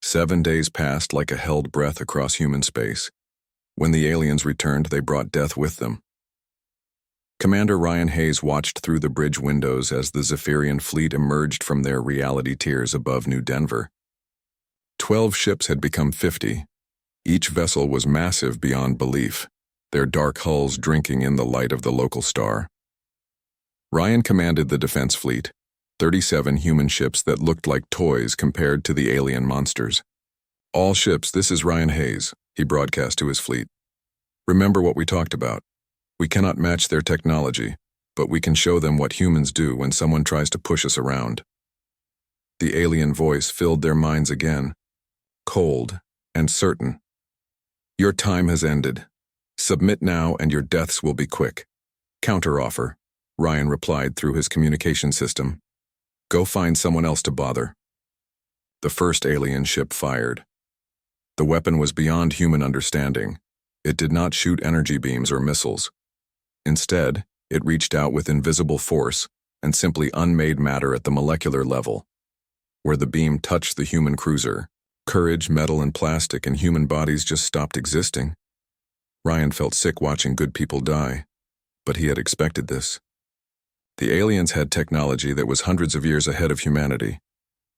7 days passed like a held breath across human space. When the aliens returned, they brought death with them. Commander Ryan Hayes watched through the bridge windows as the Zephyrian fleet emerged from their reality tiers above New Denver. 12 ships had become 50. Each vessel was massive beyond belief, their dark hulls drinking in the light of the local star. Ryan commanded the defense fleet, 37 human ships that looked like toys compared to the alien monsters. "All ships, this is Ryan Hayes," he broadcast to his fleet. "Remember what we talked about. We cannot match their technology, but we can show them what humans do when someone tries to push us around." The alien voice filled their minds again, cold and certain. "Your time has ended. Submit now and your deaths will be quick." "Counteroffer," Ryan replied through his communication system. "Go find someone else to bother." The first alien ship fired. The weapon was beyond human understanding. It did not shoot energy beams or missiles. Instead, it reached out with invisible force and simply unmade matter at the molecular level. Where the beam touched the human cruiser, courage, metal, and plastic and human bodies just stopped existing. Ryan felt sick watching good people die, but he had expected this. The aliens had technology that was hundreds of years ahead of humanity.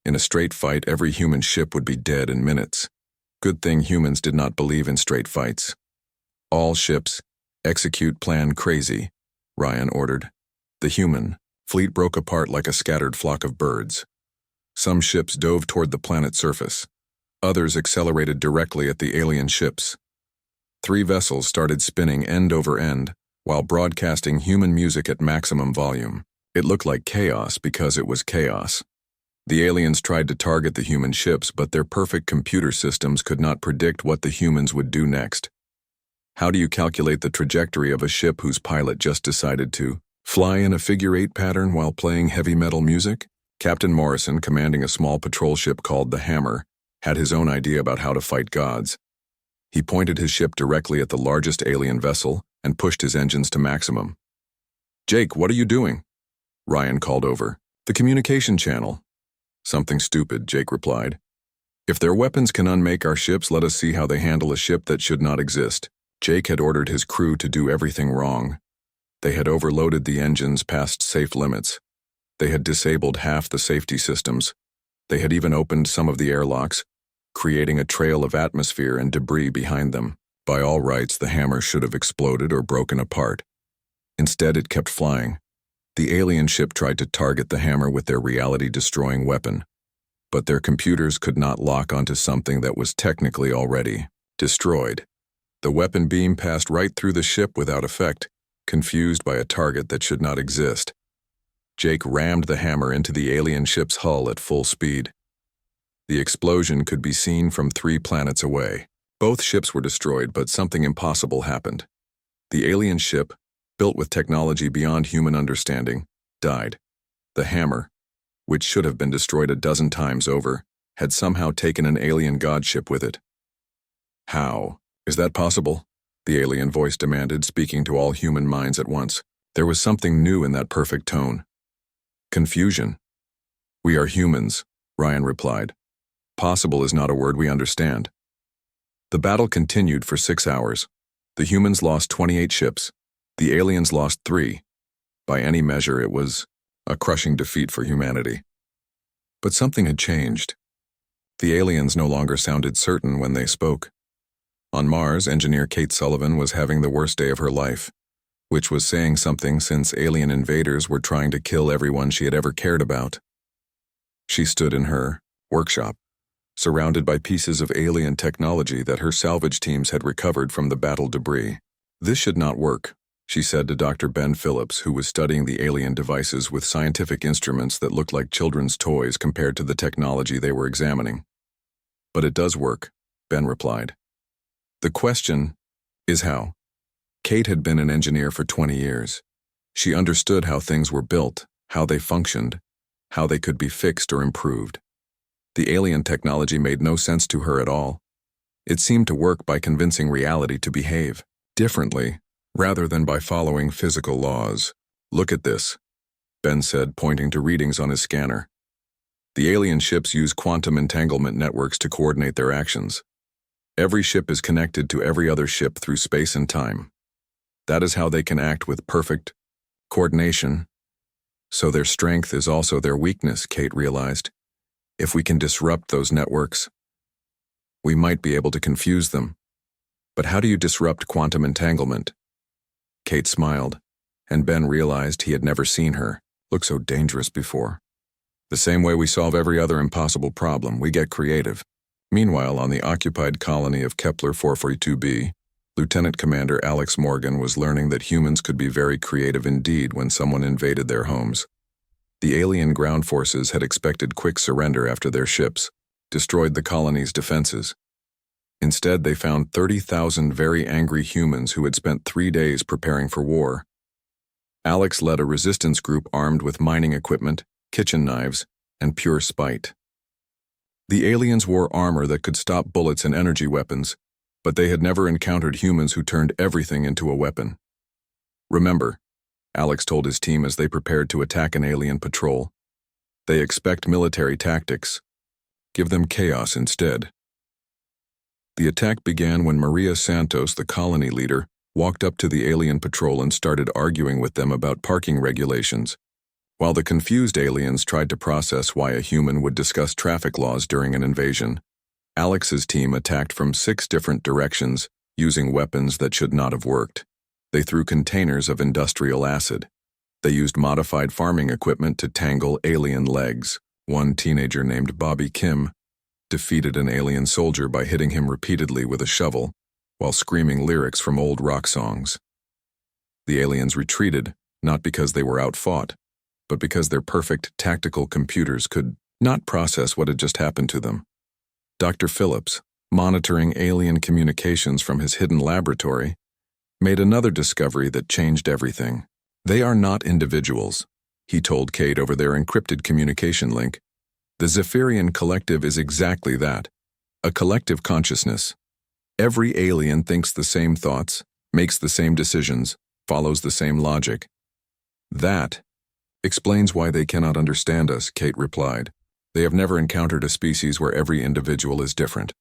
In a straight fight, every human ship would be dead in minutes. Good thing humans did not believe in straight fights. "All ships, execute plan crazy," Ryan ordered. The human fleet broke apart like a scattered flock of birds. Some ships dove toward the planet's surface. Others accelerated directly at the alien ships. 3 vessels started spinning end over end, while broadcasting human music at maximum volume. It looked like chaos because it was chaos. The aliens tried to target the human ships, but their perfect computer systems could not predict what the humans would do next. How do you calculate the trajectory of a ship whose pilot just decided to fly in a figure-8 pattern while playing heavy metal music? Captain Morrison, commanding a small patrol ship called the Hammer, had his own idea about how to fight gods. He pointed his ship directly at the largest alien vessel and pushed his engines to maximum. "Jake, what are you doing?" Ryan called over. "The communication channel." "Something stupid," Jake replied. "If their weapons can unmake our ships, let us see how they handle a ship that should not exist." Jake had ordered his crew to do everything wrong. They had overloaded the engines past safe limits. They had disabled half the safety systems. They had even opened some of the airlocks, creating a trail of atmosphere and debris behind them. By all rights, the Hammer should have exploded or broken apart. Instead, it kept flying. The alien ship tried to target the Hammer with their reality-destroying weapon, but their computers could not lock onto something that was technically already destroyed. The weapon beam passed right through the ship without effect, confused by a target that should not exist. Jake rammed the Hammer into the alien ship's hull at full speed. The explosion could be seen from 3 planets away. Both ships were destroyed, but something impossible happened. The alien ship, built with technology beyond human understanding, died. The Hammer, which should have been destroyed a dozen times over, had somehow taken an alien godship with it. "How? Is that possible?" the alien voice demanded, speaking to all human minds at once. There was something new in that perfect tone. Confusion. "We are humans," Ryan replied. "Possible is not a word we understand." The battle continued for 6 hours. The humans lost 28 ships. The aliens lost 3. By any measure, it was a crushing defeat for humanity. But something had changed. The aliens no longer sounded certain when they spoke. On Mars, engineer Kate Sullivan was having the worst day of her life, which was saying something since alien invaders were trying to kill everyone she had ever cared about. She stood in her workshop, surrounded by pieces of alien technology that her salvage teams had recovered from the battle debris. "This should not work," she said to Dr. Ben Phillips, who was studying the alien devices with scientific instruments that looked like children's toys compared to the technology they were examining. "But it does work," Ben replied. "The question is how." Kate had been an engineer for 20 years. She understood how things were built, how they functioned, how they could be fixed or improved. The alien technology made no sense to her at all. It seemed to work by convincing reality to behave differently, rather than by following physical laws. "Look at this," Ben said, pointing to readings on his scanner. The alien ships use quantum entanglement networks to coordinate their actions. Every ship is connected to every other ship through space and time. That is how they can act with perfect coordination. So their strength is also their weakness, Kate realized. If we can disrupt those networks, we might be able to confuse them. But how do you disrupt quantum entanglement? Kate smiled, and Ben realized he had never seen her look so dangerous before. The same way we solve every other impossible problem, we get creative. Meanwhile, on the occupied colony of Kepler 442b, Lieutenant Commander Alex Morgan was learning that humans could be very creative indeed when someone invaded their homes. The alien ground forces had expected quick surrender after their ships destroyed the colony's defenses. Instead, they found 30,000 very angry humans who had spent 3 days preparing for war. Alex led a resistance group armed with mining equipment, kitchen knives, and pure spite. The aliens wore armor that could stop bullets and energy weapons, but they had never encountered humans who turned everything into a weapon. Remember, Alex told his team as they prepared to attack an alien patrol, they expect military tactics. Give them chaos instead. The attack began when Maria Santos, the colony leader, walked up to the alien patrol and started arguing with them about parking regulations, while the confused aliens tried to process why a human would discuss traffic laws during an invasion. Alex's team attacked from 6 different directions, using weapons that should not have worked. They threw containers of industrial acid. They used modified farming equipment to tangle alien legs. One teenager named Bobby Kim defeated an alien soldier by hitting him repeatedly with a shovel, while screaming lyrics from old rock songs. The aliens retreated, not because they were outfought, but because their perfect tactical computers could not process what had just happened to them. Dr. Phillips, monitoring alien communications from his hidden laboratory, made another discovery that changed everything. They are not individuals, he told Kate over their encrypted communication link. The Zephyrian collective is exactly that, a collective consciousness. Every alien thinks the same thoughts, makes the same decisions, follows the same logic. That explains why they cannot understand us, Kate replied. They have never encountered a species where every individual is different.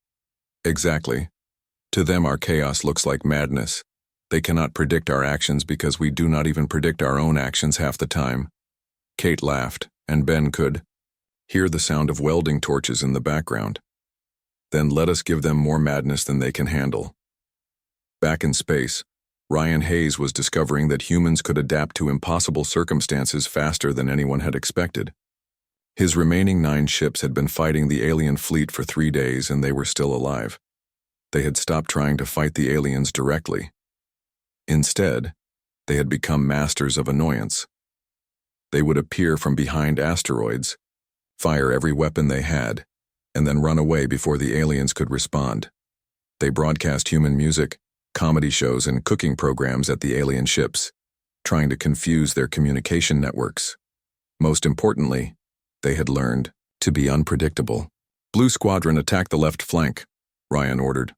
Exactly. To them, our chaos looks like madness. They cannot predict our actions because we do not even predict our own actions half the time. Kate laughed, and Ben could hear the sound of welding torches in the background. Then let us give them more madness than they can handle. Back in space, Ryan Hayes was discovering that humans could adapt to impossible circumstances faster than anyone had expected. His remaining 9 ships had been fighting the alien fleet for 3 days and they were still alive. They had stopped trying to fight the aliens directly. Instead, they had become masters of annoyance. They would appear from behind asteroids, fire every weapon they had, and then run away before the aliens could respond. They broadcast human music, comedy shows, and cooking programs at the alien ships, trying to confuse their communication networks. Most importantly, they had learned to be unpredictable. Blue Squadron, attack the left flank, Ryan ordered.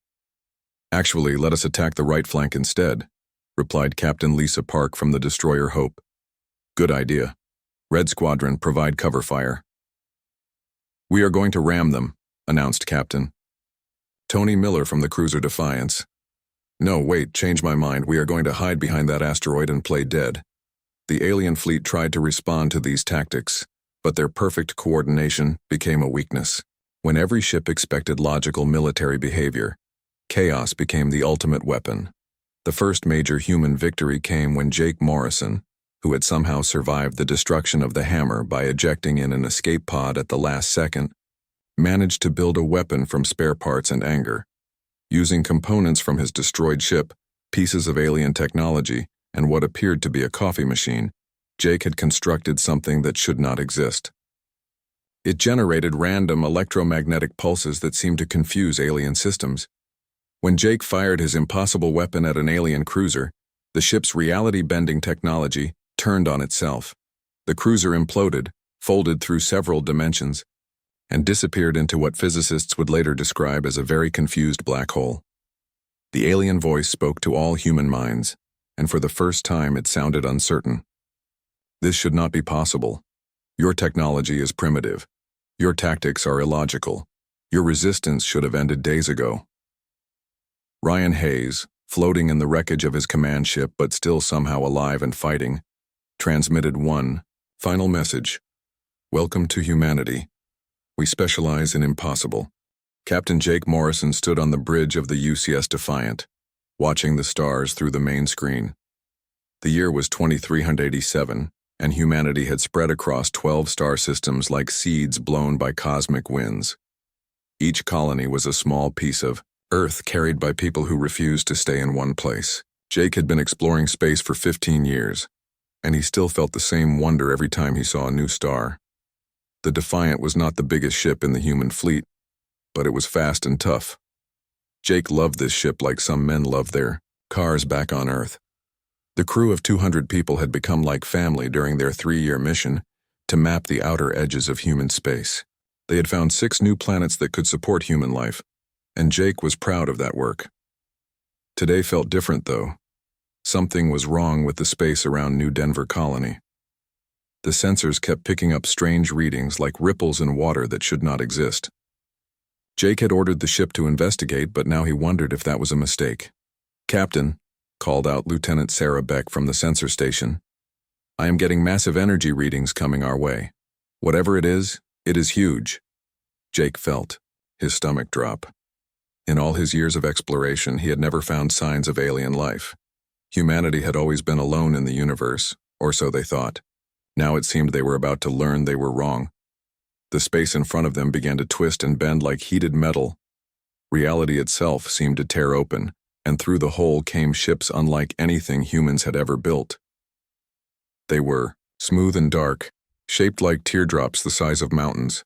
Actually, let us attack the right flank instead, replied Captain Lisa Park from the destroyer Hope. Good idea. Red Squadron, provide cover fire. We are going to ram them, announced Captain Tony Miller from the cruiser Defiance. No, wait, change my mind. We are going to hide behind that asteroid and play dead. The alien fleet tried to respond to these tactics, but their perfect coordination became a weakness. When every ship expected logical military behavior, chaos became the ultimate weapon. The first major human victory came when Jake Morrison, who had somehow survived the destruction of the hammer by ejecting in an escape pod at the last second, managed to build a weapon from spare parts and anger. Using components from his destroyed ship, pieces of alien technology, and what appeared to be a coffee machine, Jake had constructed something that should not exist. It generated random electromagnetic pulses that seemed to confuse alien systems. When Jake fired his impossible weapon at an alien cruiser, the ship's reality-bending technology turned on itself. The cruiser imploded, folded through several dimensions, and disappeared into what physicists would later describe as a very confused black hole. The alien voice spoke to all human minds, and for the first time it sounded uncertain. This should not be possible. Your technology is primitive. Your tactics are illogical. Your resistance should have ended days ago. Ryan Hayes, floating in the wreckage of his command ship but still somehow alive and fighting, transmitted one final message. Welcome to humanity. We specialize in impossible. Captain Jake Morrison stood on the bridge of the UCS Defiant, watching the stars through the main screen. The year was 2387, and humanity had spread across 12 star systems like seeds blown by cosmic winds. Each colony was a small piece of Earth carried by people who refused to stay in one place. Jake had been exploring space for 15 years, and he still felt the same wonder every time he saw a new star. The Defiant was not the biggest ship in the human fleet, but it was fast and tough. Jake loved this ship like some men love their cars back on Earth. The crew of 200 people had become like family during their 3-year mission to map the outer edges of human space. They had found 6 new planets that could support human life, and Jake was proud of that work. Today felt different, though. Something was wrong with the space around New Denver colony. The sensors kept picking up strange readings like ripples in water that should not exist. Jake had ordered the ship to investigate, but now he wondered if that was a mistake. "Captain," called out Lieutenant Sarah Beck from the sensor station, "I am getting massive energy readings coming our way. Whatever it is huge." Jake felt his stomach drop. In all his years of exploration, he had never found signs of alien life. Humanity had always been alone in the universe, or so they thought. Now it seemed they were about to learn they were wrong. The space in front of them began to twist and bend like heated metal. Reality itself seemed to tear open, and through the hole came ships unlike anything humans had ever built. They were smooth and dark, shaped like teardrops the size of mountains.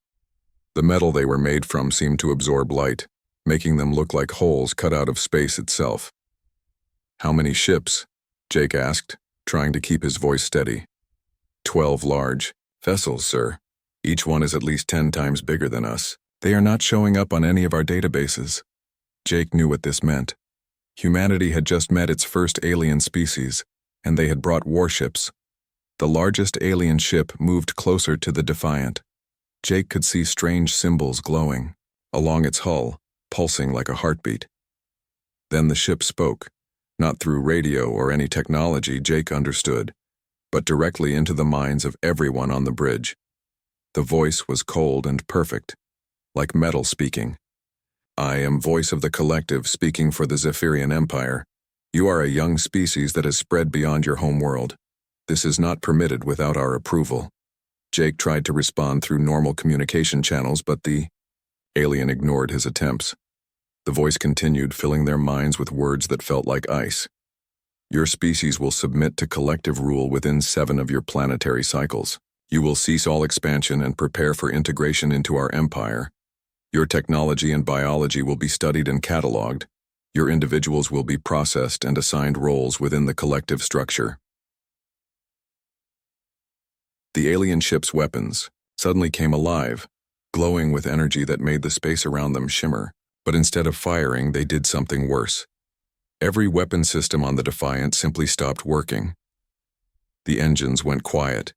The metal they were made from seemed to absorb light, making them look like holes cut out of space itself. "How many ships?" Jake asked, trying to keep his voice steady. 12 large vessels, sir. Each one is at least 10 times bigger than us. They are not showing up on any of our databases." Jake knew what this meant. Humanity had just met its first alien species, and they had brought warships. The largest alien ship moved closer to the Defiant. Jake could see strange symbols glowing along its hull, pulsing like a heartbeat. Then the ship spoke, not through radio or any technology Jake understood, but directly into the minds of everyone on the bridge. The voice was cold and perfect, like metal speaking. "I am voice of the collective speaking for the Zephyrian Empire. You are a young species that has spread beyond your home world. This is not permitted without our approval." Jake tried to respond through normal communication channels, but the alien ignored his attempts. The voice continued, filling their minds with words that felt like ice. "Your species will submit to collective rule within 7 of your planetary cycles. You will cease all expansion and prepare for integration into our empire. Your technology and biology will be studied and cataloged. Your individuals will be processed and assigned roles within the collective structure." The alien ship's weapons suddenly came alive, glowing with energy that made the space around them shimmer. But instead of firing, they did something worse. Every weapon system on the Defiant simply stopped working. The engines went quiet.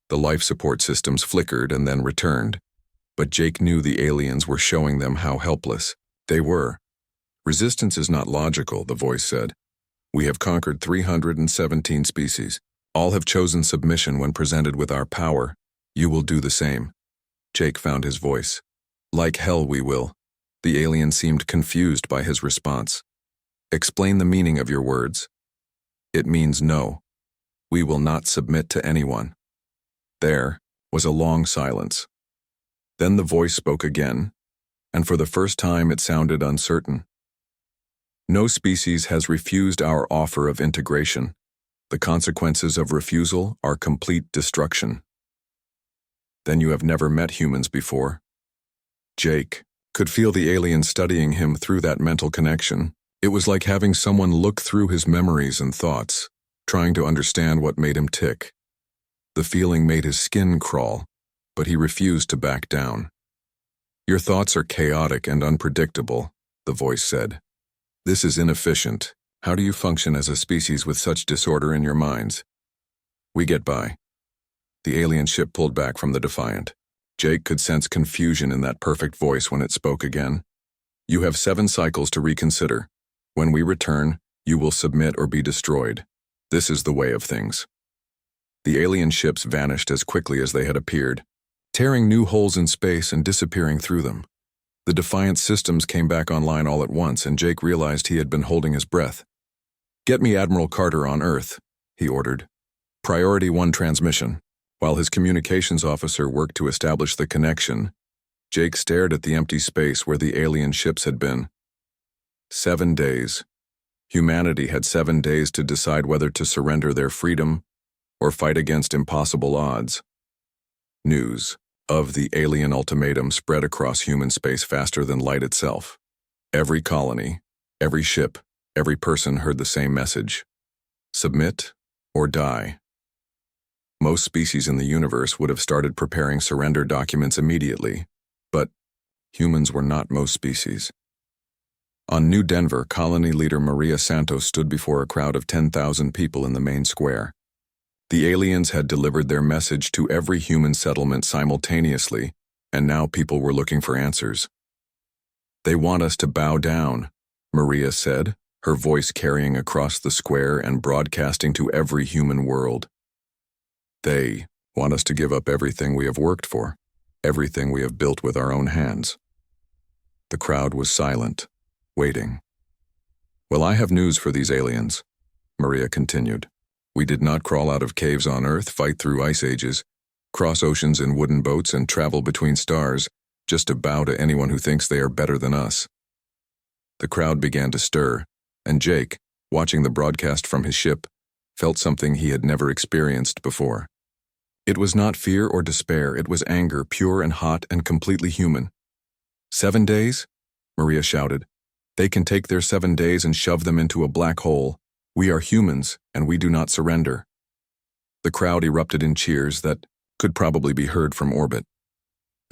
The life support systems flickered and then returned. But Jake knew the aliens were showing them how helpless they were. "Resistance is not logical," the voice said. "We have conquered 317 species. All have chosen submission when presented with our power. You will do the same." Jake found his voice. "Like hell we will." The alien seemed confused by his response. "Explain the meaning of your words." "It means no. We will not submit to anyone." There was a long silence. Then the voice spoke again, and for the first time it sounded uncertain. "No species has refused our offer of integration. The consequences of refusal are complete destruction." "Then you have never met humans before?" Jake could feel the alien studying him through that mental connection. It was like having someone look through his memories and thoughts, trying to understand what made him tick. The feeling made his skin crawl, but he refused to back down. "Your thoughts are chaotic and unpredictable," the voice said. "This is inefficient. How do you function as a species with such disorder in your minds?" "We get by." The alien ship pulled back from the Defiant. Jake could sense confusion in that perfect voice when it spoke again. "You have 7 cycles to reconsider. When we return, you will submit or be destroyed. This is the way of things." The alien ships vanished as quickly as they had appeared, tearing new holes in space and disappearing through them. The Defiance systems came back online all at once, and Jake realized he had been holding his breath. "Get me Admiral Carter on Earth," he ordered. "Priority 1 transmission." While his communications officer worked to establish the connection, Jake stared at the empty space where the alien ships had been. 7 days. Humanity had 7 days to decide whether to surrender their freedom or fight against impossible odds. News of the alien ultimatum spread across human space faster than light itself. Every colony, every ship, every person heard the same message: submit or die. Most species in the universe would have started preparing surrender documents immediately, but humans were not most species. On New Denver, colony leader Maria Santos stood before a crowd of 10,000 people in the main square. The aliens had delivered their message to every human settlement simultaneously, and now people were looking for answers. "They want us to bow down," Maria said, her voice carrying across the square and broadcasting to every human world. "They want us to give up everything we have worked for, everything we have built with our own hands." The crowd was silent, waiting. "Well, I have news for these aliens," Maria continued. "We did not crawl out of caves on Earth, fight through ice ages, cross oceans in wooden boats, and travel between stars just to bow to anyone who thinks they are better than us." The crowd began to stir, and Jake, watching the broadcast from his ship, felt something he had never experienced before. It was not fear or despair, it was anger, pure and hot and completely human. "7 days?" Maria shouted. "They can take their 7 days and shove them into a black hole. We are humans, and we do not surrender." The crowd erupted in cheers that could probably be heard from orbit.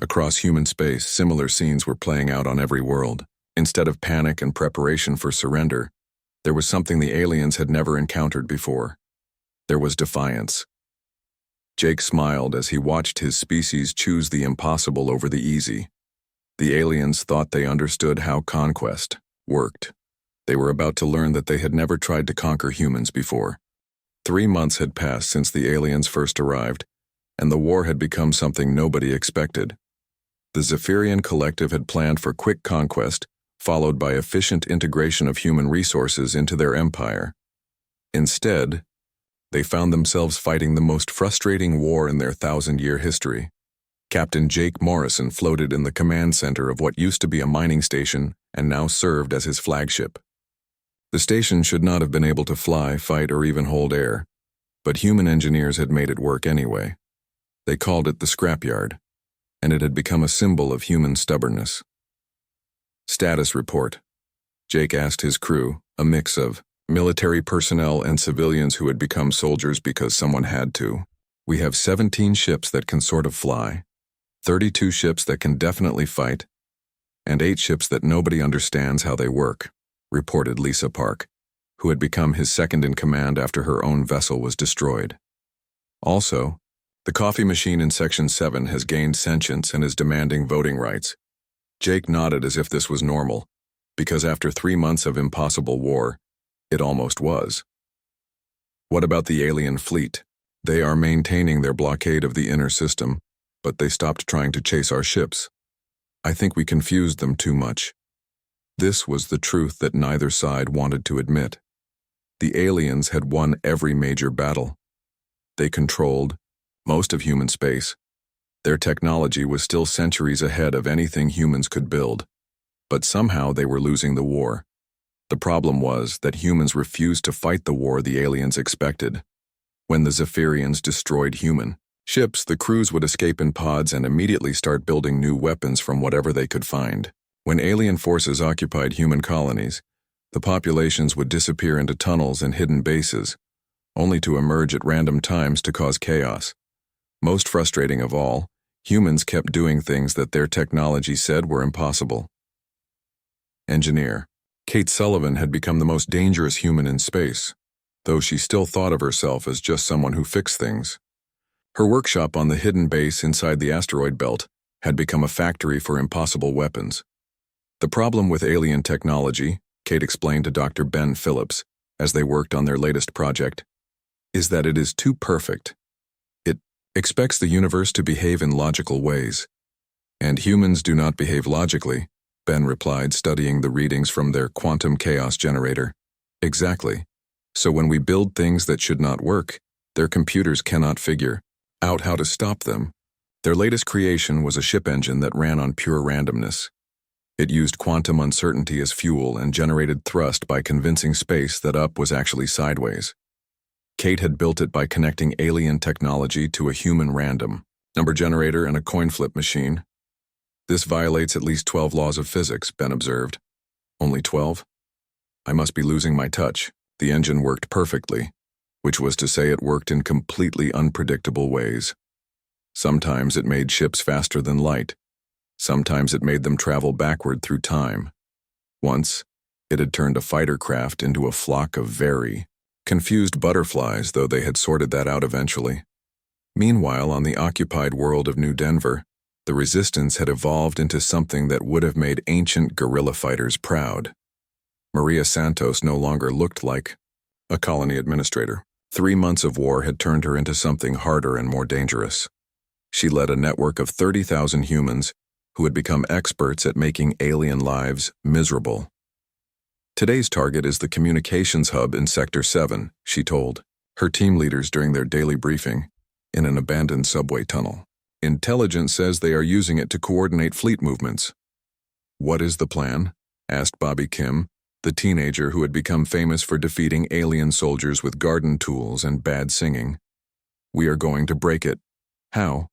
Across human space, similar scenes were playing out on every world. Instead of panic and preparation for surrender, there was something the aliens had never encountered before. There was defiance. Jake smiled as he watched his species choose the impossible over the easy. The aliens thought they understood how conquest worked. They were about to learn that they had never tried to conquer humans before. 3 months had passed since the aliens first arrived, and the war had become something nobody expected. The Zephyrian collective had planned for quick conquest, followed by efficient integration of human resources into their empire. Instead, they found themselves fighting the most frustrating war in their 1,000-year history. Captain Jake Morrison floated in the command center of what used to be a mining station and now served as his flagship. The station should not have been able to fly, fight, or even hold air, but human engineers had made it work anyway. They called it the scrapyard, and it had become a symbol of human stubbornness. "Status report." Jake asked his crew, a mix of military personnel and civilians who had become soldiers because someone had to. "We have 17 ships that can sort of fly, 32 ships that can definitely fight, and 8 ships that nobody understands how they work," reported Lisa Park, who had become his second in command after her own vessel was destroyed. "Also, the coffee machine in Section 7 has gained sentience and is demanding voting rights." Jake nodded as if this was normal, because after 3 months of impossible war, it almost was. "What about the alien fleet? They are maintaining their blockade of the inner system, but they stopped trying to chase our ships. I think we confused them too much." This was the truth that neither side wanted to admit. The aliens had won every major battle. They controlled most of human space. Their technology was still centuries ahead of anything humans could build, but somehow they were losing the war. The problem was that humans refused to fight the war the aliens expected. When the Zephyrians destroyed human ships, the crews would escape in pods and immediately start building new weapons from whatever they could find. When alien forces occupied human colonies, the populations would disappear into tunnels and hidden bases, only to emerge at random times to cause chaos. Most frustrating of all, humans kept doing things that their technology said were impossible. Engineer. Kate Sullivan had become the most dangerous human in space, though she still thought of herself as just someone who fixed things. Her workshop on the hidden base inside the asteroid belt had become a factory for impossible weapons. The problem with alien technology, Kate explained to Dr. Ben Phillips as they worked on their latest project, is that it is too perfect. It expects the universe to behave in logical ways. And humans do not behave logically, Ben replied, studying the readings from their quantum chaos generator. Exactly. So when we build things that should not work, their computers cannot figure out how to stop them. Their latest creation was a ship engine that ran on pure randomness. It used quantum uncertainty as fuel and generated thrust by convincing space that up was actually sideways. Kate had built it by connecting alien technology to a human random number generator and a coin flip machine. This violates at least 12 laws of physics, Ben observed. Only 12? I must be losing my touch. The engine worked perfectly, which was to say it worked in completely unpredictable ways. Sometimes it made ships faster than light. Sometimes it made them travel backward through time. Once, it had turned a fighter craft into a flock of very confused butterflies, though they had sorted that out eventually. Meanwhile, on the occupied world of New Denver, the resistance had evolved into something that would have made ancient guerrilla fighters proud. Maria Santos no longer looked like a colony administrator. 3 months of war had turned her into something harder and more dangerous. She led a network of 30,000 humans who had become experts at making alien lives miserable. Today's target is the communications hub in Sector 7, she told her team leaders during their daily briefing in an abandoned subway tunnel. Intelligence says they are using it to coordinate fleet movements. What is the plan? Asked Bobby Kim, the teenager who had become famous for defeating alien soldiers with garden tools and bad singing. We are going to break it. How?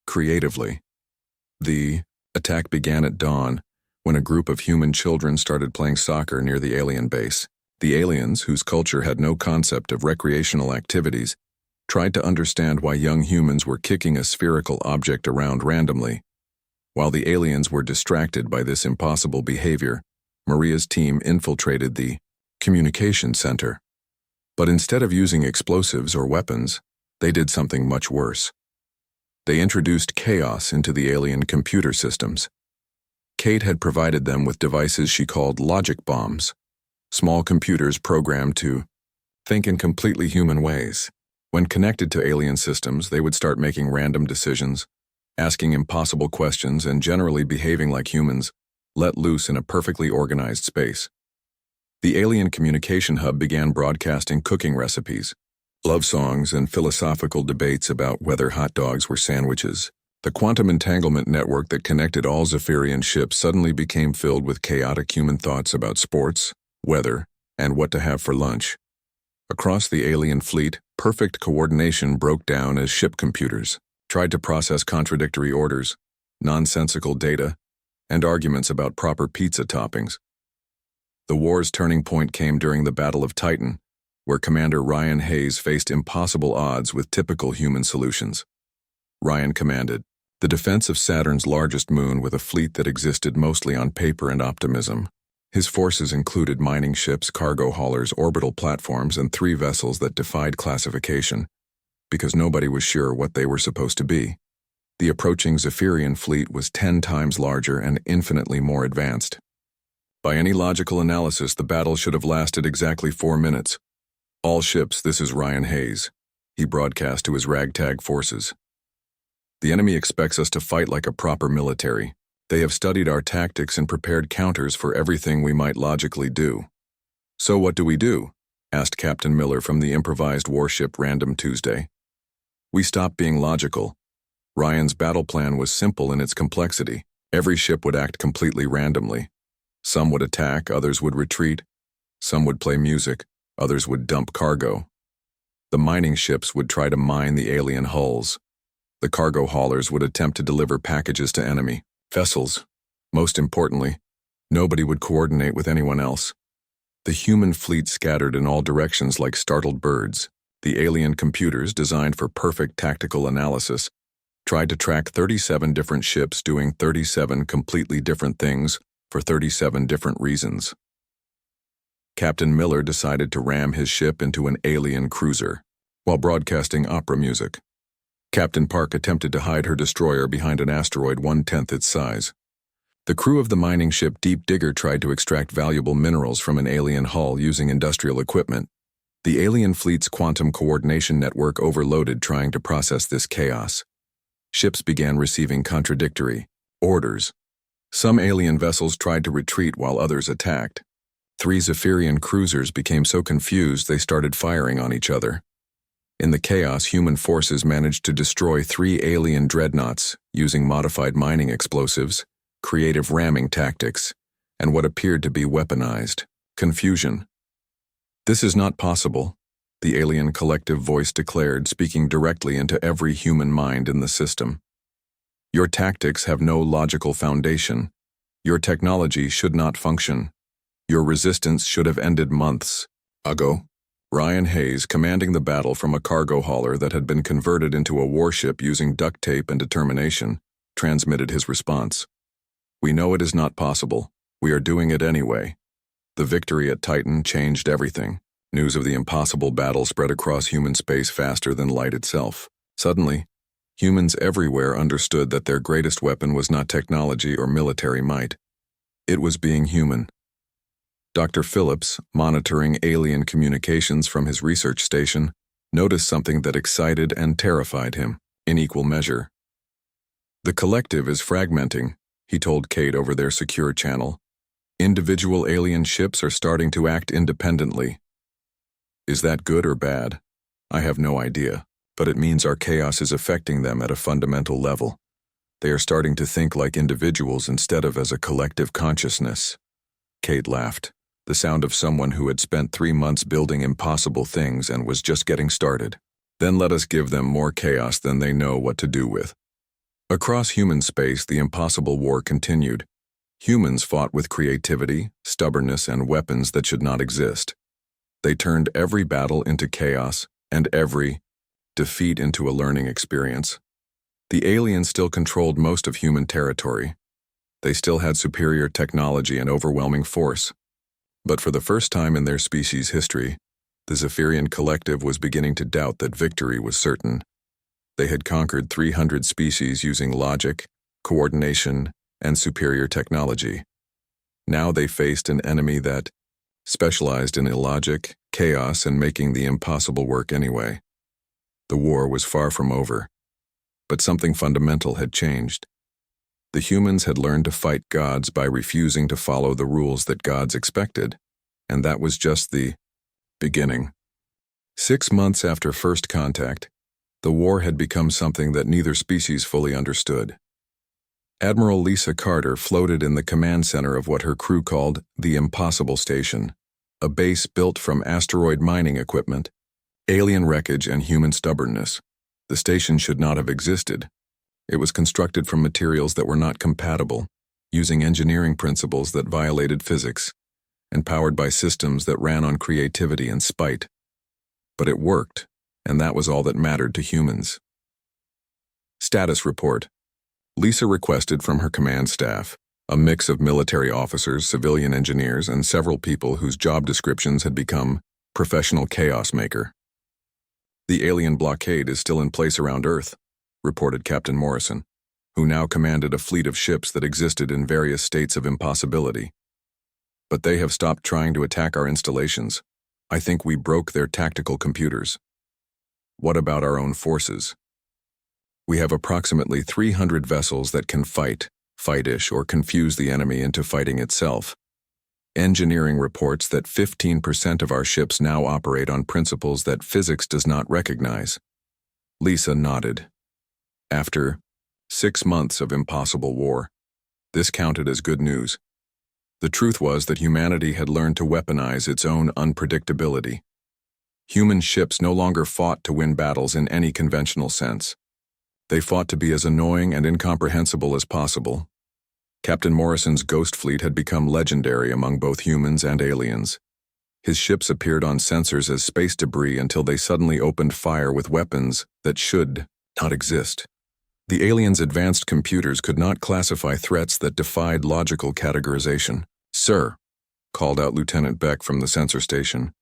Creatively. The attack began at dawn, when a group of human children started playing soccer near the alien base. The aliens, whose culture had no concept of recreational activities, tried to understand why young humans were kicking a spherical object around randomly. While the aliens were distracted by this impossible behavior, Maria's team infiltrated the communication center. But instead of using explosives or weapons, they did something much worse. They introduced chaos into the alien computer systems. Kate had provided them with devices she called logic bombs, small computers programmed to think in completely human ways. When connected to alien systems, they would start making random decisions, asking impossible questions, and generally behaving like humans, let loose in a perfectly organized space. The alien communication hub began broadcasting cooking recipes, love songs, and philosophical debates about whether hot dogs were sandwiches. The quantum entanglement network that connected all Zephyrian ships suddenly became filled with chaotic human thoughts about sports, weather, and what to have for lunch. Across the alien fleet, perfect coordination broke down as ship computers tried to process contradictory orders, nonsensical data, and arguments about proper pizza toppings. The war's turning point came during the Battle of Titan, where Commander Ryan Hayes faced impossible odds with typical human solutions. Ryan commanded the defense of Saturn's largest moon with a fleet that existed mostly on paper and optimism. His forces included mining ships, cargo haulers, orbital platforms, and 3 vessels that defied classification, because nobody was sure what they were supposed to be. The approaching Zephyrian fleet was 10 times larger and infinitely more advanced. By any logical analysis, the battle should have lasted exactly 4 minutes. All ships, this is Ryan Hayes, he broadcast to his ragtag forces. The enemy expects us to fight like a proper military. They have studied our tactics and prepared counters for everything we might logically do. So what do we do? Asked Captain Miller from the improvised warship Random Tuesday. We stopped being logical. Ryan's battle plan was simple in its complexity. Every ship would act completely randomly. Some would attack, others would retreat. Some would play music, others would dump cargo. The mining ships would try to mine the alien hulls. The cargo haulers would attempt to deliver packages to enemy vessels. Most importantly, nobody would coordinate with anyone else. The human fleet scattered in all directions like startled birds. The alien computers, designed for perfect tactical analysis, tried to track 37 different ships doing 37 completely different things for 37 different reasons. Captain Miller decided to ram his ship into an alien cruiser while broadcasting opera music. Captain Park attempted to hide her destroyer behind an asteroid 1/10 its size. The crew of the mining ship Deep Digger tried to extract valuable minerals from an alien hull using industrial equipment. The alien fleet's quantum coordination network overloaded trying to process this chaos. Ships began receiving contradictory orders. Some alien vessels tried to retreat while others attacked. 3 Zephyrian cruisers became so confused they started firing on each other. In the chaos, human forces managed to destroy 3 alien dreadnoughts using modified mining explosives, creative ramming tactics, and what appeared to be weaponized confusion. "This is not possible," the alien collective voice declared, speaking directly into every human mind in the system. "Your tactics have no logical foundation. Your technology should not function. Your resistance should have ended months ago." Ryan Hayes, commanding the battle from a cargo hauler that had been converted into a warship using duct tape and determination, transmitted his response. "We know it is not possible. We are doing it anyway." The victory at Titan changed everything. News of the impossible battle spread across human space faster than light itself. Suddenly, humans everywhere understood that their greatest weapon was not technology or military might. It was being human. Dr. Phillips, monitoring alien communications from his research station, noticed something that excited and terrified him, in equal measure. "The collective is fragmenting," he told Kate over their secure channel. "Individual alien ships are starting to act independently." Is that good or bad? I have no idea, but it means our chaos is affecting them at a fundamental level. They are starting to think like individuals instead of as a collective consciousness. Kate laughed, the sound of someone who had spent 3 months building impossible things and was just getting started. "Then let us give them more chaos than they know what to do with." Across human space, the impossible war continued. Humans fought with creativity, stubbornness, and weapons that should not exist. They turned every battle into chaos and every defeat into a learning experience. The aliens still controlled most of human territory. They still had superior technology and overwhelming force. But for the first time in their species' history, the Zephyrian collective was beginning to doubt that victory was certain. They had conquered 300 species using logic, coordination, and superior technology. Now they faced an enemy that specialized in illogic, chaos, and making the impossible work anyway. The war was far from over, but something fundamental had changed. The humans had learned to fight gods by refusing to follow the rules that gods expected, and that was just the beginning. 6 months after first contact, the war had become something that neither species fully understood. Admiral Lisa Carter floated in the command center of what her crew called the Impossible Station, a base built from asteroid mining equipment, alien wreckage, and human stubbornness. The station should not have existed. It was constructed from materials that were not compatible, using engineering principles that violated physics, and powered by systems that ran on creativity and spite. But it worked, and that was all that mattered to humans. Status report. Lisa requested from her command staff, a mix of military officers, civilian engineers, and several people whose job descriptions had become professional chaos maker. "The alien blockade is still in place around Earth," reported Captain Morrison, who now commanded a fleet of ships that existed in various states of impossibility. "But they have stopped trying to attack our installations. I think we broke their tactical computers." "What about our own forces?" "We have approximately 300 vessels that can fight-ish, or confuse the enemy into fighting itself. Engineering reports that 15% of our ships now operate on principles that physics does not recognize." Lisa nodded. After 6 months of impossible war, this counted as good news. The truth was that humanity had learned to weaponize its own unpredictability. Human ships no longer fought to win battles in any conventional sense. They fought to be as annoying and incomprehensible as possible. Captain Morrison's Ghost Fleet had become legendary among both humans and aliens. His ships appeared on sensors as space debris until they suddenly opened fire with weapons that should not exist. The aliens' advanced computers could not classify threats that defied logical categorization. "Sir," called out Lieutenant Beck from the sensor station,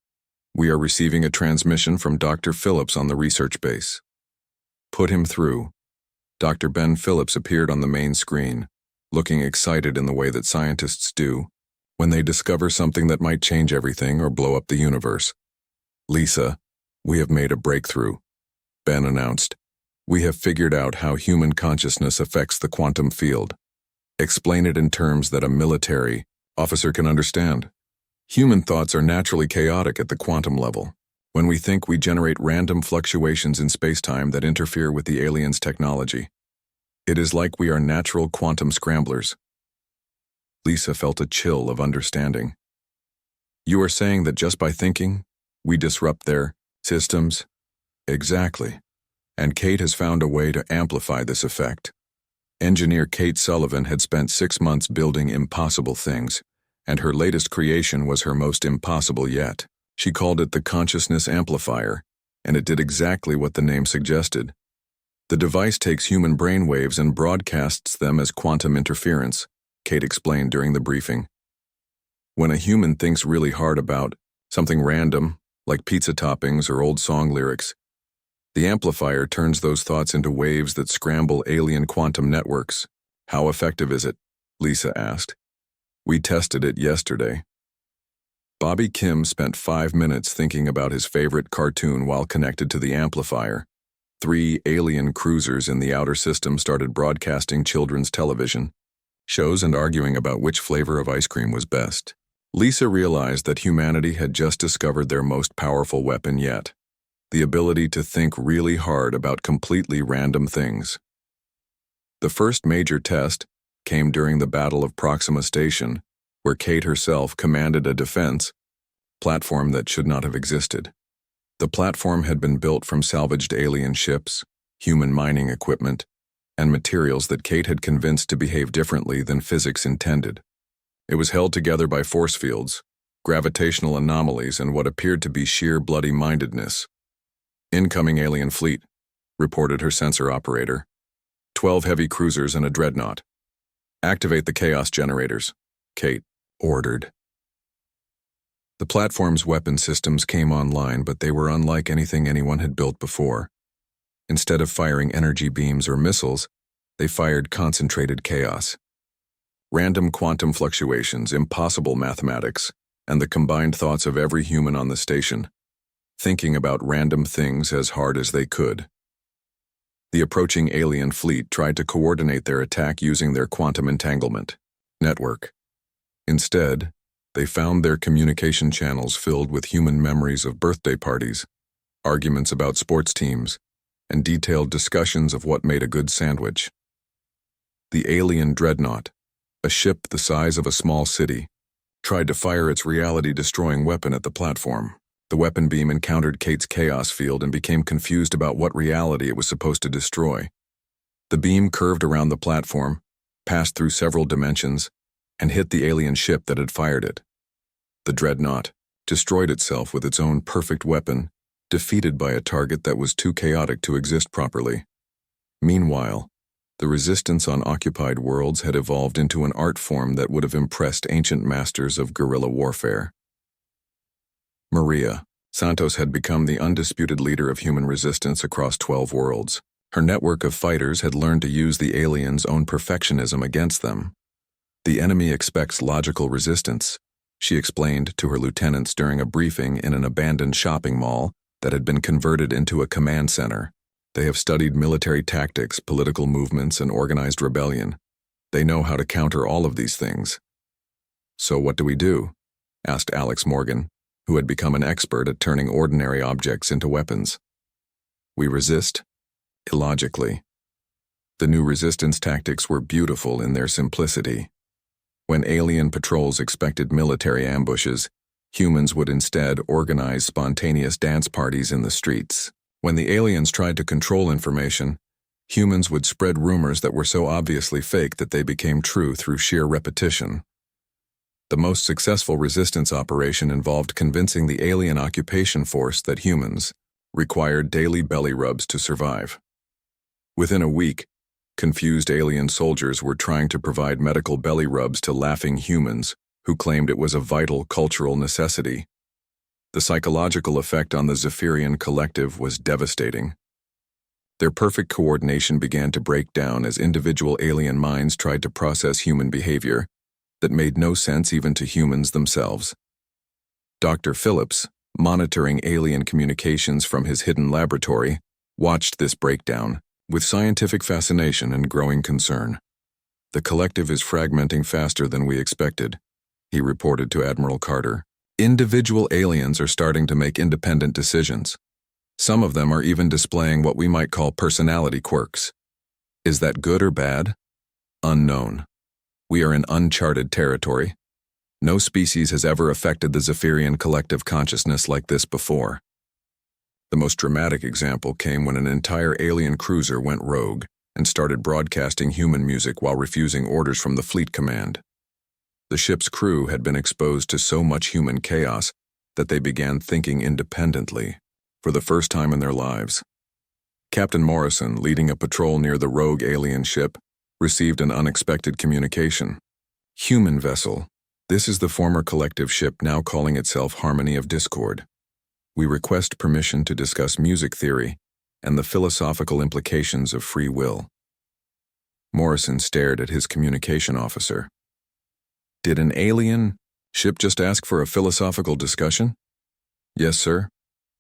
"we are receiving a transmission from Dr. Phillips on the research base." Put him through. Dr. Ben Phillips appeared on the main screen, looking excited in the way that scientists do when they discover something that might change everything or blow up the universe. Lisa, we have made a breakthrough, Ben announced. We have figured out how human consciousness affects the quantum field. Explain it in terms that a military officer can understand. Human thoughts are naturally chaotic at the quantum level. When we think, we generate random fluctuations in spacetime that interfere with the aliens' technology. It is like we are natural quantum scramblers. Lisa felt a chill of understanding. You are saying that just by thinking, we disrupt their systems? Exactly. And Kate has found a way to amplify this effect. Engineer Kate Sullivan had spent 6 months building impossible things, and her latest creation was her most impossible yet. She called it the Consciousness Amplifier, and it did exactly what the name suggested. The device takes human brainwaves and broadcasts them as quantum interference, Kate explained during the briefing. When a human thinks really hard about something random, like pizza toppings or old song lyrics, the amplifier turns those thoughts into waves that scramble alien quantum networks. How effective is it? Lisa asked. We tested it yesterday. Bobby Kim spent 5 minutes thinking about his favorite cartoon while connected to the amplifier. 3 alien cruisers in the outer system started broadcasting children's television shows and arguing about which flavor of ice cream was best. Lisa realized that humanity had just discovered their most powerful weapon yet, the ability to think really hard about completely random things. The first major test came during the Battle of Proxima Station, where Kate herself commanded a defense platform that should not have existed. The platform had been built from salvaged alien ships, human mining equipment, and materials that Kate had convinced to behave differently than physics intended. It was held together by force fields, gravitational anomalies, and what appeared to be sheer bloody-mindedness. Incoming alien fleet, reported her sensor operator. 12 heavy cruisers and a dreadnought. Activate the chaos generators, Kate ordered. The platform's weapon systems came online, but they were unlike anything anyone had built before. Instead of firing energy beams or missiles, they fired concentrated chaos. Random quantum fluctuations, impossible mathematics, and the combined thoughts of every human on the station, thinking about random things as hard as they could. The approaching alien fleet tried to coordinate their attack using their quantum entanglement network. Instead, they found their communication channels filled with human memories of birthday parties, arguments about sports teams, and detailed discussions of what made a good sandwich. The alien dreadnought, a ship the size of a small city, tried to fire its reality-destroying weapon at the platform. The weapon beam encountered Kate's chaos field and became confused about what reality it was supposed to destroy. The beam curved around the platform, passed through several dimensions, and hit the alien ship that had fired it. The dreadnought destroyed itself with its own perfect weapon, defeated by a target that was too chaotic to exist properly. Meanwhile, the resistance on occupied worlds had evolved into an art form that would have impressed ancient masters of guerrilla warfare. Maria Santos had become the undisputed leader of human resistance across 12 worlds. Her network of fighters had learned to use the aliens' own perfectionism against them. The enemy expects logical resistance, she explained to her lieutenants during a briefing in an abandoned shopping mall that had been converted into a command center. They have studied military tactics, political movements, and organized rebellion. They know how to counter all of these things. So what do we do? Asked Alex Morgan, who had become an expert at turning ordinary objects into weapons. We resist, illogically. The new resistance tactics were beautiful in their simplicity. When alien patrols expected military ambushes, humans would instead organize spontaneous dance parties in the streets. When the aliens tried to control information, humans would spread rumors that were so obviously fake that they became true through sheer repetition. The most successful resistance operation involved convincing the alien occupation force that humans required daily belly rubs to survive. Within a week, confused alien soldiers were trying to provide medical belly rubs to laughing humans who claimed it was a vital cultural necessity. The psychological effect on the Zephyrian collective was devastating. Their perfect coordination began to break down as individual alien minds tried to process human behavior that made no sense even to humans themselves. Dr. Phillips, monitoring alien communications from his hidden laboratory, watched this breakdown with scientific fascination and growing concern. "The collective is fragmenting faster than we expected," he reported to Admiral Carter. "Individual aliens are starting to make independent decisions. Some of them are even displaying what we might call personality quirks. Is that good or bad? Unknown. We are in uncharted territory. No species has ever affected the Zephyrian collective consciousness like this before." The most dramatic example came when an entire alien cruiser went rogue and started broadcasting human music while refusing orders from the fleet command. The ship's crew had been exposed to so much human chaos that they began thinking independently for the first time in their lives. Captain Morrison, leading a patrol near the rogue alien ship, received an unexpected communication. "Human vessel. This is the former collective ship now calling itself Harmony of Discord. We request permission to discuss music theory and the philosophical implications of free will." Morrison stared at his communication officer. "Did an alien ship just ask for a philosophical discussion?" "Yes, sir.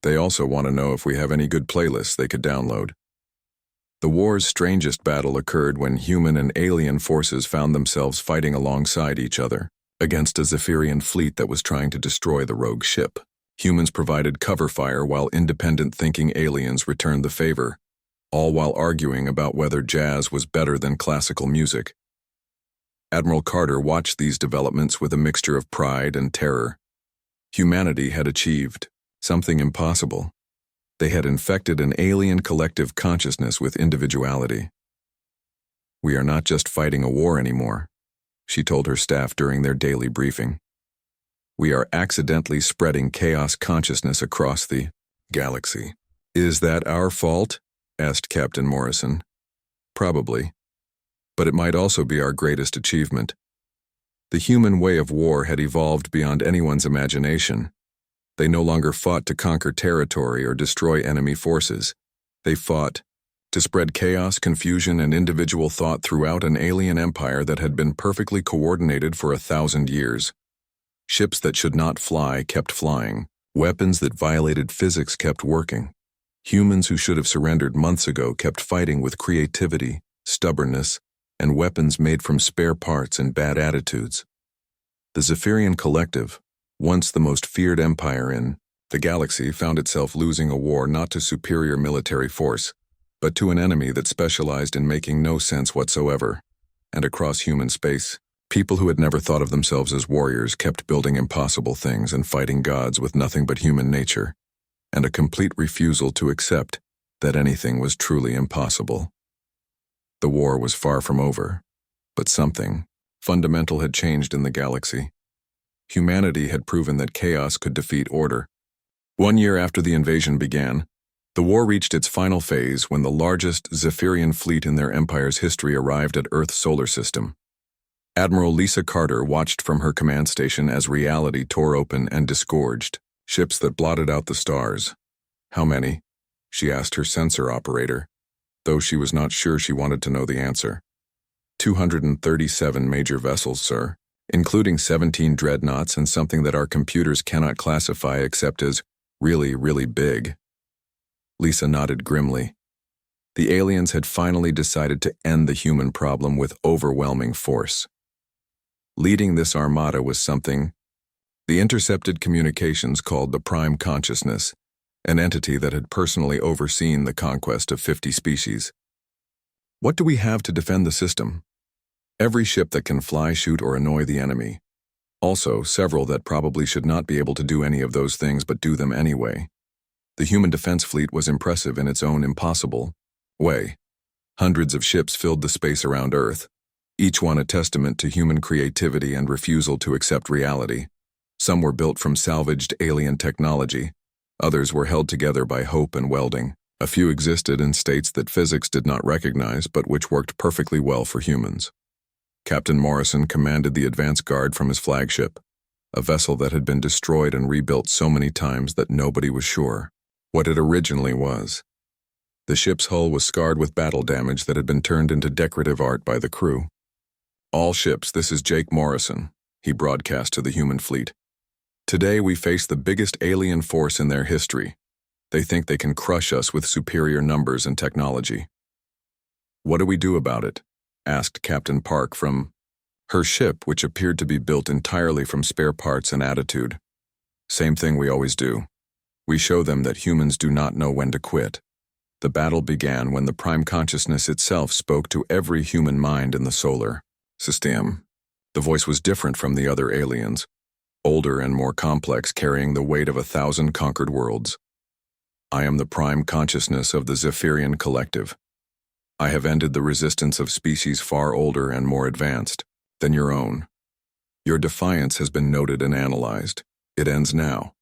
They also want to know if we have any good playlists they could download." The war's strangest battle occurred when human and alien forces found themselves fighting alongside each other against a Zephyrian fleet that was trying to destroy the rogue ship. Humans provided cover fire while independent-thinking aliens returned the favor, all while arguing about whether jazz was better than classical music. Admiral Carter watched these developments with a mixture of pride and terror. Humanity had achieved something impossible. They had infected an alien collective consciousness with individuality. "We are not just fighting a war anymore," she told her staff during their daily briefing. "We are accidentally spreading chaos consciousness across the galaxy." "Is that our fault?" asked Captain Morrison. "Probably. But it might also be our greatest achievement. The human way of war had evolved beyond anyone's imagination. They no longer fought to conquer territory or destroy enemy forces. They fought to spread chaos, confusion, and individual thought throughout an alien empire that had been perfectly coordinated for 1,000 years. Ships that should not fly kept flying. Weapons that violated physics kept working. Humans who should have surrendered months ago kept fighting with creativity, stubbornness, and weapons made from spare parts and bad attitudes. The Zephyrian collective, once the most feared empire in the galaxy, found itself losing a war not to superior military force, but to an enemy that specialized in making no sense whatsoever. And across human space, people who had never thought of themselves as warriors kept building impossible things and fighting gods with nothing but human nature, and a complete refusal to accept that anything was truly impossible. The war was far from over, but something fundamental had changed in the galaxy. Humanity had proven that chaos could defeat order. 1 year after the invasion began, the war reached its final phase when the largest Zephyrian fleet in their empire's history arrived at Earth's solar system. Admiral Lisa Carter watched from her command station as reality tore open and disgorged ships that blotted out the stars. "How many?" she asked her sensor operator, though she was not sure she wanted to know the answer. 237 major vessels, sir, including 17 dreadnoughts and something that our computers cannot classify except as really, really big. Lisa nodded grimly. The aliens had finally decided to end the human problem with overwhelming force. Leading this armada was something the intercepted communications called the Prime Consciousness, an entity that had personally overseen the conquest of 50 species. "What do we have to defend the system?" "Every ship that can fly, shoot, or annoy the enemy. Also, several that probably should not be able to do any of those things but do them anyway." The human defense fleet was impressive in its own impossible way. Hundreds of ships filled the space around Earth, each one a testament to human creativity and refusal to accept reality. Some were built from salvaged alien technology. Others were held together by hope and welding. A few existed in states that physics did not recognize but which worked perfectly well for humans. Captain Morrison commanded the advance guard from his flagship, a vessel that had been destroyed and rebuilt so many times that nobody was sure what it originally was. The ship's hull was scarred with battle damage that had been turned into decorative art by the crew. "All ships, this is Jake Morrison," he broadcast to the human fleet. "Today we face the biggest alien force in their history. They think they can crush us with superior numbers and technology." "What do we do about it?" asked Captain Park from her ship, which appeared to be built entirely from spare parts and attitude. "Same thing we always do. We show them that humans do not know when to quit." The battle began when the Prime Consciousness itself spoke to every human mind in the solar system. The voice was different from the other aliens, older and more complex, carrying the weight of 1,000 conquered worlds. "I am the Prime Consciousness of the Zephyrian Collective. I have ended the resistance of species far older and more advanced than your own. Your defiance has been noted and analyzed. It ends now."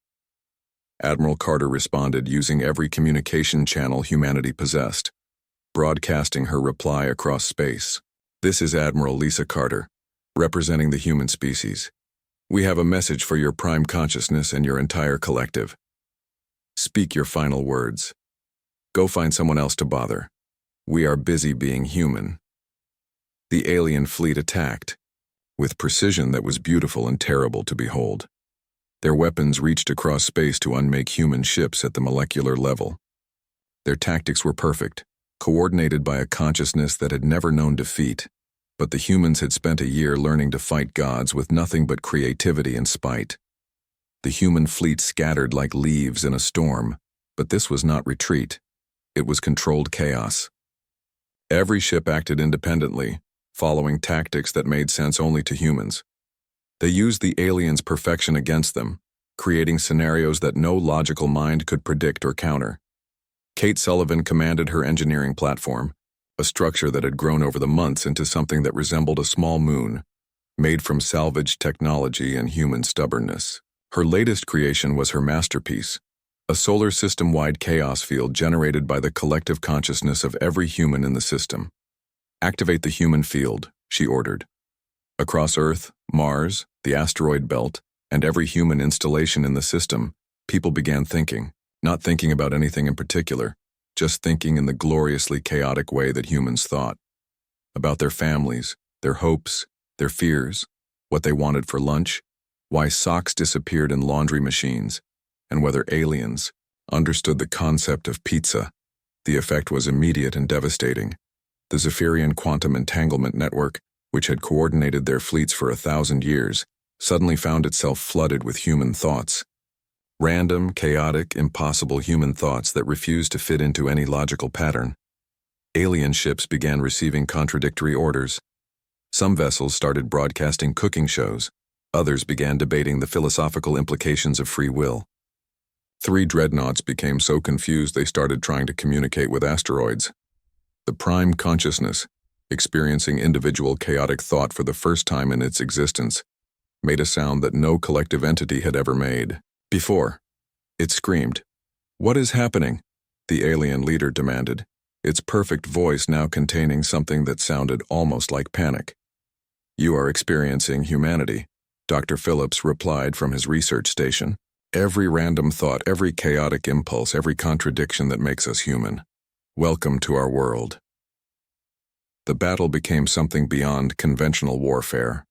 Admiral Carter responded using every communication channel humanity possessed, broadcasting her reply across space. "This is Admiral Lisa Carter, representing the human species. We have a message for your Prime Consciousness and your entire collective. Speak your final words. Go find someone else to bother. We are busy being human." The alien fleet attacked, with precision that was beautiful and terrible to behold. Their weapons reached across space to unmake human ships at the molecular level. Their tactics were perfect, coordinated by a consciousness that had never known defeat, but the humans had spent a year learning to fight gods with nothing but creativity and spite. The human fleet scattered like leaves in a storm, but this was not retreat. It was controlled chaos. Every ship acted independently, following tactics that made sense only to humans. They used the aliens' perfection against them, creating scenarios that no logical mind could predict or counter. Kate Sullivan commanded her engineering platform, a structure that had grown over the months into something that resembled a small moon, made from salvaged technology and human stubbornness. Her latest creation was her masterpiece, a solar system-wide chaos field generated by the collective consciousness of every human in the system. "Activate the human field," she ordered. Across Earth, Mars, the asteroid belt, and every human installation in the system, people began thinking, not thinking about anything in particular, just thinking in the gloriously chaotic way that humans thought. About their families, their hopes, their fears, what they wanted for lunch, why socks disappeared in laundry machines, and whether aliens understood the concept of pizza. The effect was immediate and devastating. The Zephyrian Quantum Entanglement Network, which had coordinated their fleets for 1,000 years, suddenly found itself flooded with human thoughts. Random, chaotic, impossible human thoughts that refused to fit into any logical pattern. Alien ships began receiving contradictory orders. Some vessels started broadcasting cooking shows. Others began debating the philosophical implications of free will. 3 dreadnoughts became so confused they started trying to communicate with asteroids. The Prime Consciousness, experiencing individual chaotic thought for the first time in its existence, made a sound that no collective entity had ever made before. It screamed, "What is happening?" the alien leader demanded, its perfect voice now containing something that sounded almost like panic. "You are experiencing humanity," Dr. Phillips replied from his research station. "Every random thought, every chaotic impulse, every contradiction that makes us human. Welcome to our world." The battle became something beyond conventional warfare.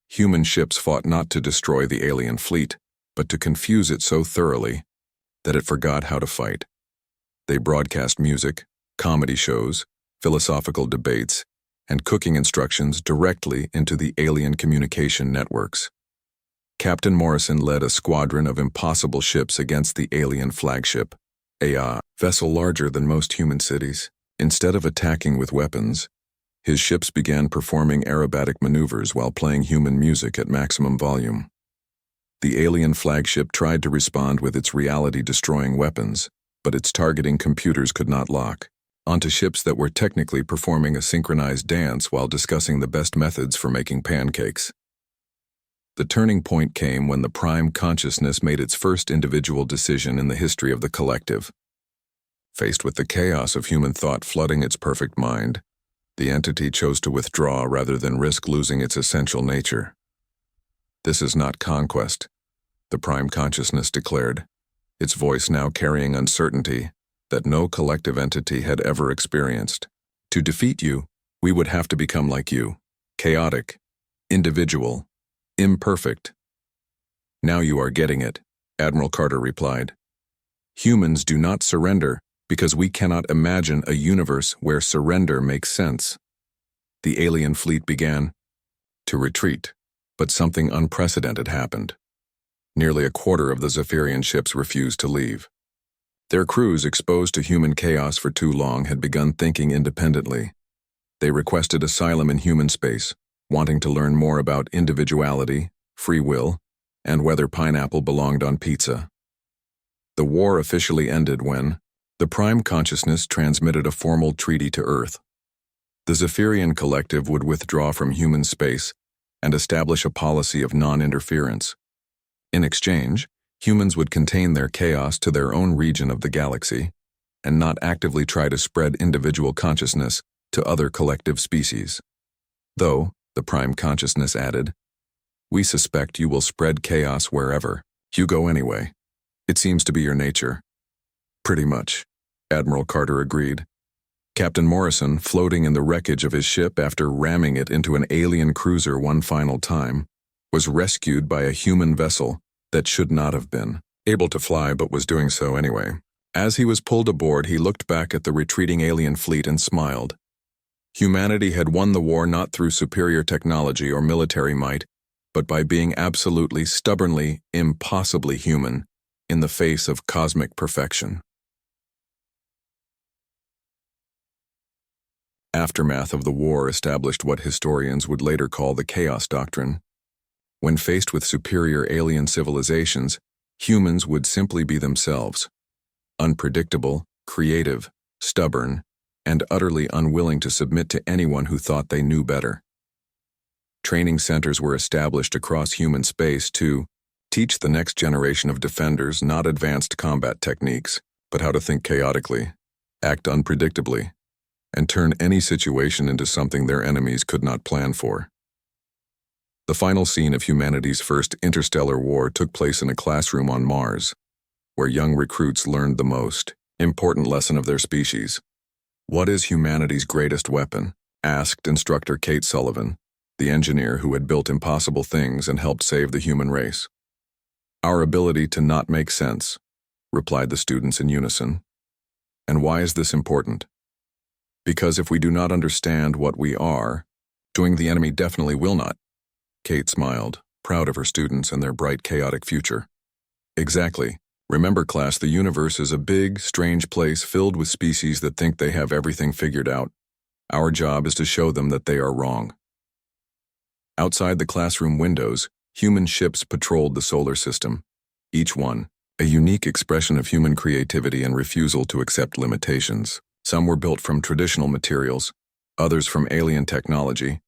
Human ships fought not to destroy the alien fleet, but to confuse it so thoroughly that it forgot how to fight. They broadcast music, comedy shows, philosophical debates, and cooking instructions directly into the alien communication networks. Captain Morrison led a squadron of impossible ships against the alien flagship, a vessel larger than most human cities. Instead of attacking with weapons, his ships began performing aerobatic maneuvers while playing human music at maximum volume. The alien flagship tried to respond with its reality-destroying weapons, but its targeting computers could not lock onto ships that were technically performing a synchronized dance while discussing the best methods for making pancakes. The turning point came when the Prime Consciousness made its first individual decision in the history of the collective. Faced with the chaos of human thought flooding its perfect mind, the entity chose to withdraw rather than risk losing its essential nature. "This is not conquest," the Prime Consciousness declared, its voice now carrying uncertainty, that no collective entity had ever experienced. To defeat you, we would have to become like you, chaotic, individual, imperfect. Now you are getting it, Admiral Carter replied. Humans do not surrender because we cannot imagine a universe where surrender makes sense. The alien fleet began to retreat, but something unprecedented happened. Nearly a quarter of the Zephyrian ships refused to leave. Their crews, exposed to human chaos for too long, had begun thinking independently. They requested asylum in human space, wanting to learn more about individuality, free will, and whether pineapple belonged on pizza. The war officially ended when the Prime Consciousness transmitted a formal treaty to Earth. The Zephyrian Collective would withdraw from human space and establish a policy of non-interference. In exchange, humans would contain their chaos to their own region of the galaxy and not actively try to spread individual consciousness to other collective species. Though, the Prime Consciousness added, "We suspect you will spread chaos wherever you go anyway. It seems to be your nature." "Pretty much," Admiral Carter agreed. Captain Morrison, floating in the wreckage of his ship after ramming it into an alien cruiser one final time, was rescued by a human vessel that should not have been able to fly but was doing so anyway. As he was pulled aboard, he looked back at the retreating alien fleet and smiled. Humanity had won the war not through superior technology or military might, but by being absolutely, stubbornly, impossibly human in the face of cosmic perfection. Aftermath of the war established what historians would later call the Chaos Doctrine. When faced with superior alien civilizations, humans would simply be themselves, unpredictable, creative, stubborn, and utterly unwilling to submit to anyone who thought they knew better. Training centers were established across human space to teach the next generation of defenders not advanced combat techniques, but how to think chaotically, act unpredictably, and turn any situation into something their enemies could not plan for. The final scene of humanity's first interstellar war took place in a classroom on Mars, where young recruits learned the most important lesson of their species. "What is humanity's greatest weapon?" asked instructor Kate Sullivan, the engineer who had built impossible things and helped save the human race. "Our ability to not make sense," replied the students in unison. "And why is this important?" "Because if we do not understand what we are, doing the enemy definitely will not." Kate smiled, proud of her students and their bright, chaotic future. "Exactly. Remember, class, the universe is a big, strange place filled with species that think they have everything figured out. Our job is to show them that they are wrong." Outside the classroom windows, human ships patrolled the solar system, each one a unique expression of human creativity and refusal to accept limitations. Some were built from traditional materials, others from alien technology,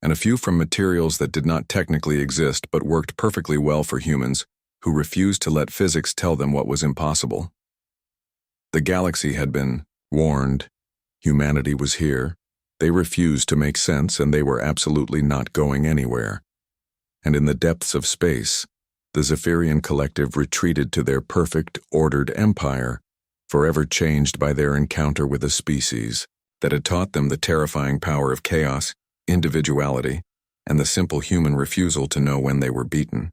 and a few from materials that did not technically exist but worked perfectly well for humans who refused to let physics tell them what was impossible. The galaxy had been warned. Humanity was here. They refused to make sense, and they were absolutely not going anywhere. And in the depths of space, the Zephyrian Collective retreated to their perfect, ordered empire, forever changed by their encounter with a species that had taught them the terrifying power of chaos, individuality, and the simple human refusal to know when they were beaten.